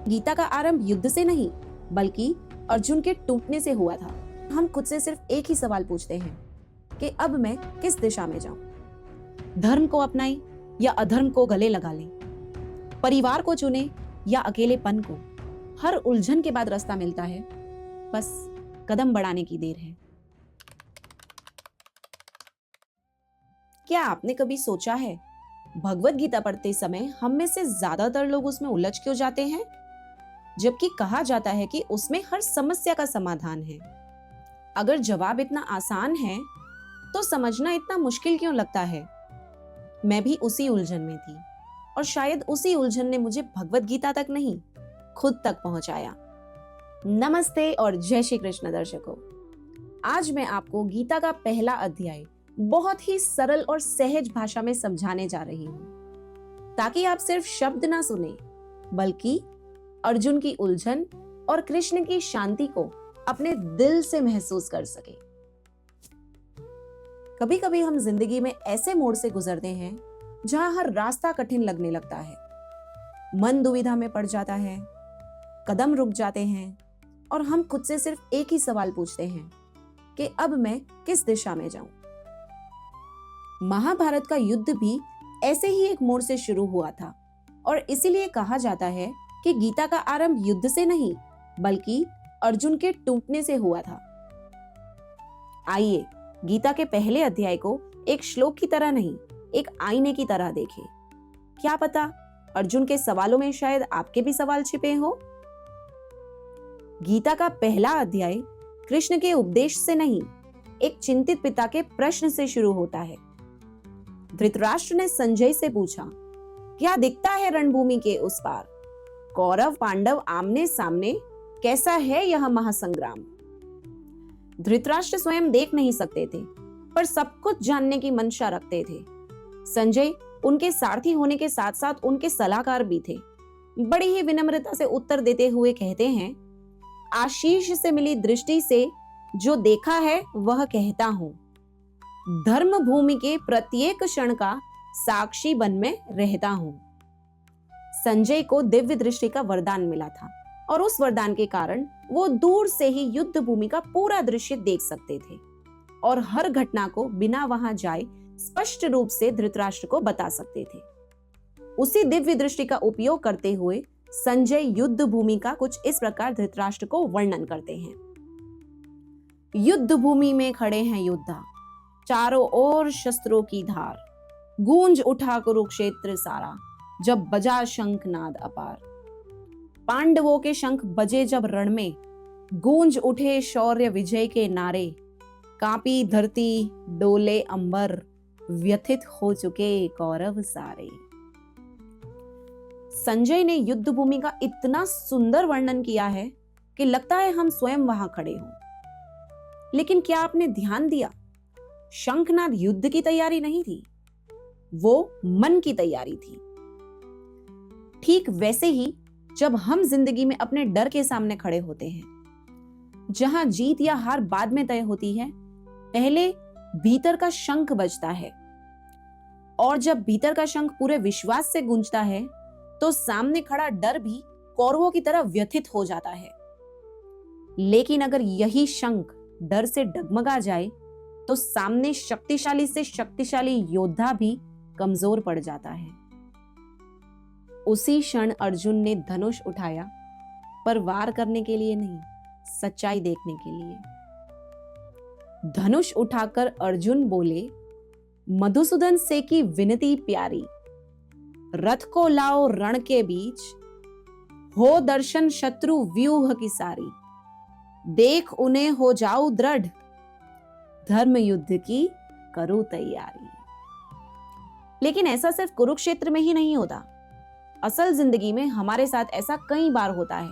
गीता का आरंभ युद्ध से नहीं, बल्कि अर्जुन के टूटने से हुआ था। हम खुद से सिर्फ एक ही सवाल पूछते हैं कि अब मैं किस दिशा में जाऊं? धर्म को अपनाएं या अधर्म को गले लगा लें? परिवार को चुने या अकेलेपन को? हर उलझन के बाद रास्ता मिलता है, बस कदम बढ़ाने की देर है। क्या आपने कभी सोचा है, भगवत गीता पढ़ते समय हम में से ज्यादातर लोग उसमें उलझ क्यों जाते हैं, जबकि कहा जाता है कि उसमें हर समस्या का समाधान है। अगर जवाब इतना आसान है तो समझना इतना मुश्किल क्यों लगता है? मैं भी उसी उलझन में थी और शायद उसी उलझन ने मुझे भगवत गीता तक नहीं, खुद तक पहुंचाया। नमस्ते और जय श्री कृष्ण दर्शकों। आज मैं आपको गीता का पहला अध्याय बहुत ही सरल और सहज भाषा में समझाने जा रही हूँ, ताकि आप सिर्फ शब्द ना सुने, बल्कि अर्जुन की उलझन और कृष्ण की शांति को अपने दिल से महसूस कर सके। कभी कभी हम जिंदगी में ऐसे मोड़ से गुजरते हैं जहां हर रास्ता कठिन लगने लगता है, मन दुविधा में पड़ जाता है, कदम रुक जाते हैं और हम खुद से सिर्फ एक ही सवाल पूछते हैं कि अब मैं किस दिशा में जाऊं। महाभारत का युद्ध भी ऐसे ही एक मोड़ से शुरू हुआ था और इसीलिए कहा जाता है कि गीता का आरंभ युद्ध से नहीं, बल्कि अर्जुन के टूटने से हुआ था। आइए गीता के पहले अध्याय को एक श्लोक की तरह नहीं, एक आईने की तरह देखें। क्या पता अर्जुन के सवालों में शायद आपके भी सवाल छिपे हो। गीता का पहला अध्याय कृष्ण के उपदेश से नहीं, एक चिंतित पिता के प्रश्न से शुरू होता है। धृतराष्ट्र ने संजय से पूछा, क्या दिखता है रणभूमि के उस पार? कौरव पांडव आमने सामने, कैसा है यह महासंग्राम? धृतराष्ट्र स्वयं देख नहीं सकते थे, पर सब कुछ जानने की मंशा रखते थे। संजय उनके सारथी होने के साथ साथ उनके सलाहकार भी थे। बड़ी ही विनम्रता से उत्तर देते हुए कहते हैं, आशीष से मिली दृष्टि से जो देखा है वह कहता हूं। धर्म भूमि के प्रत्येक क्षण का साक्षी बन में रहता हूं। संजय को दिव्य दृष्टि का वरदान मिला था और उस वरदान के कारण वो दूर से ही युद्ध भूमि का पूरा दृश्य देख सकते थे और हर घटना को बिना वहां जाए स्पष्ट रूप से धृतराष्ट्र को बता सकते थे। उसी दिव्य दृष्टि का उपयोग करते हुए संजय युद्ध भूमि का कुछ इस प्रकार धृतराष्ट्र को वर्णन करते हैं। युद्ध भूमि में खड़े हैं योद्धा, चारों ओर शस्त्रों की धार, गूंज उठा कुरुक्षेत्र सारा, जब बजा शंखनाद अपार। पांडवों के शंख बजे जब रण में, गूंज उठे शौर्य विजय के नारे। कांपी धरती डोले अंबर, व्यथित हो चुके कौरव सारे। संजय ने युद्ध भूमि का इतना सुंदर वर्णन किया है कि लगता है हम स्वयं वहां खड़े हों। लेकिन क्या आपने ध्यान दिया, शंखनाद युद्ध की तैयारी नहीं थी, वो मन की तैयारी थी। ठीक वैसे ही जब हम जिंदगी में अपने डर के सामने खड़े होते हैं, जहां जीत या हार बाद में तय होती है, पहले भीतर का शंख बजता है और जब भीतर का शंख पूरे विश्वास से गूंजता है तो सामने खड़ा डर भी कौरवों की तरह व्यथित हो जाता है। लेकिन अगर यही शंख डर से डगमगा जाए तो सामने शक्तिशाली से शक्तिशाली योद्धा भी कमजोर पड़ जाता है। उसी क्षण अर्जुन ने धनुष उठाया, पर वार करने के लिए नहीं, सच्चाई देखने के लिए। धनुष उठाकर अर्जुन बोले, मधुसूदन से की विनती प्यारी, रथ को लाओ रण के बीच, हो दर्शन शत्रु व्यूह की सारी। देख उन्हें हो जाओ दृढ़, धर्म युद्ध की करो तैयारी। लेकिन ऐसा सिर्फ कुरुक्षेत्र में ही नहीं होता। असल जिंदगी में हमारे साथ ऐसा कई बार होता है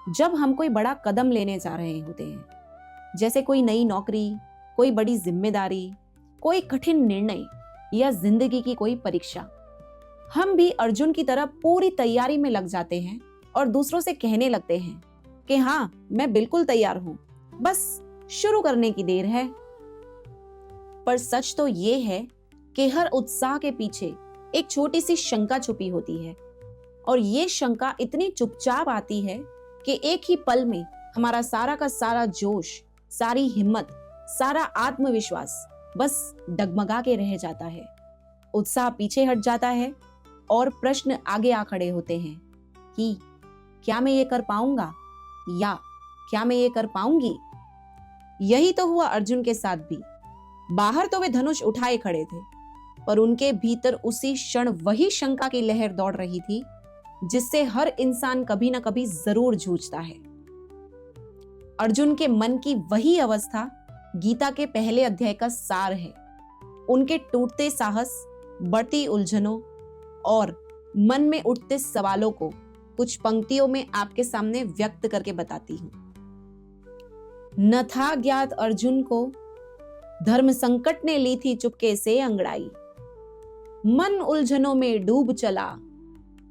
जब हम कोई बड़ा कदम लेने जा रहे होते हैं, जैसे कोई नई नौकरी, कोई बड़ी जिम्मेदारी, कोई कठिन निर्णय या जिंदगी की कोई परीक्षा। हम भी अर्जुन की तरह पूरी तैयारी में लग जाते हैं और दूसरों से कहने लगते हैं कि हाँ, मैं बिल्कुल तैयार हूं, बस शुरू करने की देर है। पर सच तो ये है कि हर उत्साह के पीछे एक छोटी सी शंका छुपी होती है और ये शंका इतनी चुपचाप आती है कि एक ही पल में हमारा सारा का सारा जोश, सारी हिम्मत, सारा आत्मविश्वास बस डगमगा के रह जाता है। उत्साह पीछे हट जाता है और प्रश्न आगे आ खड़े होते हैं कि क्या मैं ये कर पाऊंगा या क्या मैं ये कर पाऊंगी। यही तो हुआ अर्जुन के साथ भी। बाहर तो वे धनुष उठाए खड़े थे, पर उनके भीतर उसी क्षण वही शंका की लहर दौड़ रही थी जिससे हर इंसान कभी ना कभी जरूर जूझता है। अर्जुन के मन की वही अवस्था गीता के पहले अध्याय का सार है। उनके टूटते साहस, बढ़ती उलझनों और मन में उठते सवालों को कुछ पंक्तियों में आपके सामने व्यक्त करके बताती हूं। न था ज्ञात अर्जुन को, धर्म संकट ने ली थी चुपके से अंगड़ाई। मन उलझनों में डूब चला,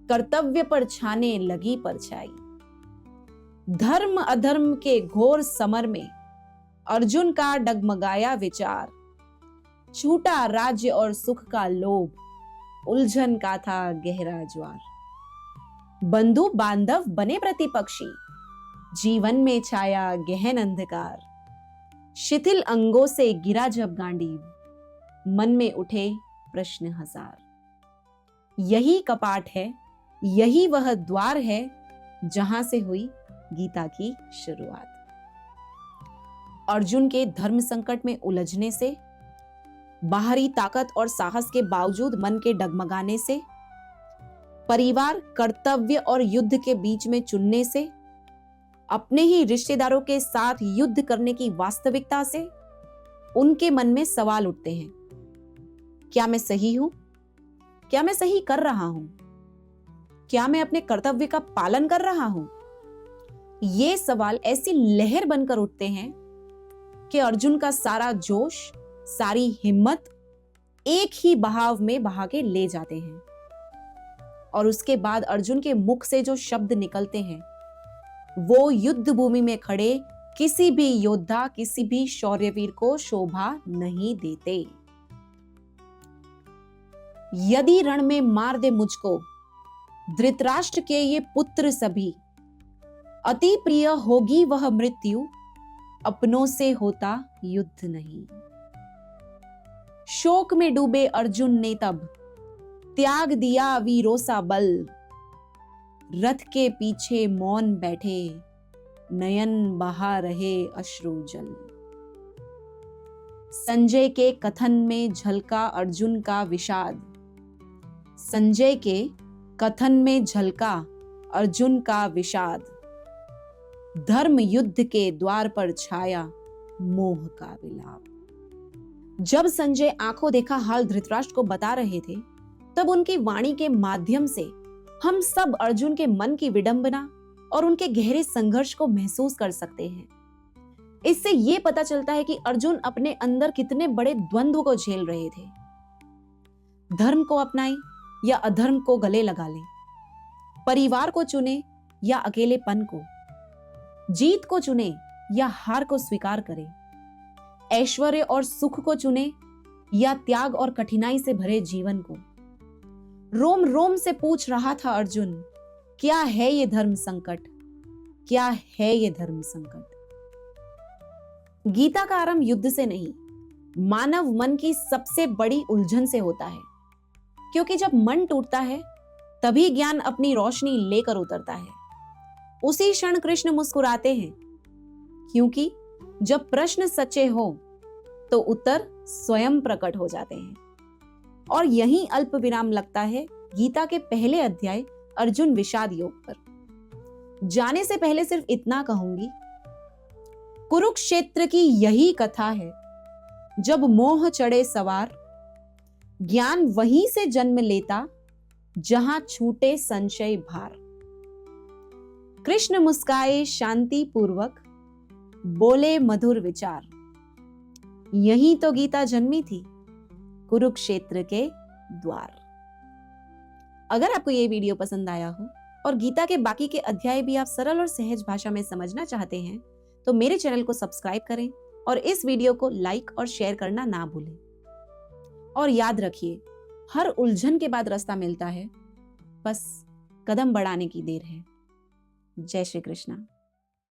कर्तव्य पर छाने लगी परछाई। धर्म अधर्म के घोर समर में अर्जुन का डगमगाया विचार। छूटा राज्य और सुख का लोभ, उलझन का था गहरा ज्वार। बंधु बांधव बने प्रतिपक्षी, जीवन में छाया गहन अंधकार। शिथिल अंगों से गिरा जब गांडीव, मन में उठे प्रश्न हजार। यही कपाट है, यही वह द्वार है जहां से हुई गीता की शुरुआत। अर्जुन के धर्म संकट में उलझने से, बाहरी ताकत और साहस के बावजूद मन के डगमगाने से, परिवार, कर्तव्य और युद्ध के बीच में चुनने से, अपने ही रिश्तेदारों के साथ युद्ध करने की वास्तविकता से उनके मन में सवाल उठते हैं। क्या मैं सही हूं? क्या मैं सही कर रहा हूं? क्या मैं अपने कर्तव्य का पालन कर रहा हूं? ये सवाल ऐसी लहर बनकर उठते हैं कि अर्जुन का सारा जोश, सारी हिम्मत एक ही बहाव में बहा के ले जाते हैं। और उसके बाद अर्जुन के मुख से जो शब्द निकलते हैं वो युद्ध भूमि में खड़े किसी भी योद्धा, किसी भी शौर्यवीर को शोभा नहीं देते। यदि रण में मार दे मुझको धृतराष्ट्र के ये पुत्र सभी, अति प्रिय होगी वह मृत्यु, अपनों से होता युद्ध नहीं। शोक में डूबे अर्जुन ने तब त्याग दिया वीरों सा बल। रथ के पीछे मौन बैठे, नयन बहा रहे अश्रु जल। संजय के कथन में झलका अर्जुन का विषाद। संजय के कथन में झलका अर्जुन का विषाद। धर्म युद्ध के द्वार पर छाया मोह का विलाप। जब संजय आंखों देखा हाल धृतराष्ट्र को बता रहे थे, तब उनकी वाणी के माध्यम से हम सब अर्जुन के मन की विडंबना और उनके गहरे संघर्ष को महसूस कर सकते हैं। इससे यह पता चलता है कि अर्जुन अपने अंदर कितने बड़े द्वंद्व को झेल रहे थे। धर्म को अपनाएं या अधर्म को गले लगा लें, परिवार को चुने या अकेलेपन को, जीत को चुने या हार को स्वीकार करें, ऐश्वर्य और सुख को चुने या त्याग और कठिनाई से भरे जीवन को। रोम रोम से पूछ रहा था अर्जुन, क्या है ये धर्म संकट? क्या है ये धर्म संकट? गीता का आरंभ युद्ध से नहीं, मानव मन की सबसे बड़ी उलझन से होता है। क्योंकि जब मन टूटता है तभी ज्ञान अपनी रोशनी लेकर उतरता है। उसी क्षण कृष्ण मुस्कुराते हैं, क्योंकि जब प्रश्न सच्चे हो तो उत्तर स्वयं प्रकट हो जाते हैं। और यहीं अल्प विराम लगता है गीता के पहले अध्याय अर्जुन विषाद योग पर। जाने से पहले सिर्फ इतना कहूंगी, कुरुक्षेत्र की यही कथा है। जब मोह चढ़े सवार, ज्ञान वहीं से जन्म लेता जहां छूटे संशय भार। कृष्ण मुस्काए शांति पूर्वक, बोले मधुर विचार। यहीं तो गीता जन्मी थी, कुरुक्षेत्र के द्वार। अगर आपको ये वीडियो पसंद आया हो और गीता के बाकी के अध्याय भी आप सरल और सहज भाषा में समझना चाहते हैं तो मेरे चैनल को सब्सक्राइब करें और इस वीडियो को लाइक और शेयर करना ना भूलें। और याद रखिए, हर उलझन के बाद रास्ता मिलता है, बस कदम बढ़ाने की देर है। जय श्री कृष्ण।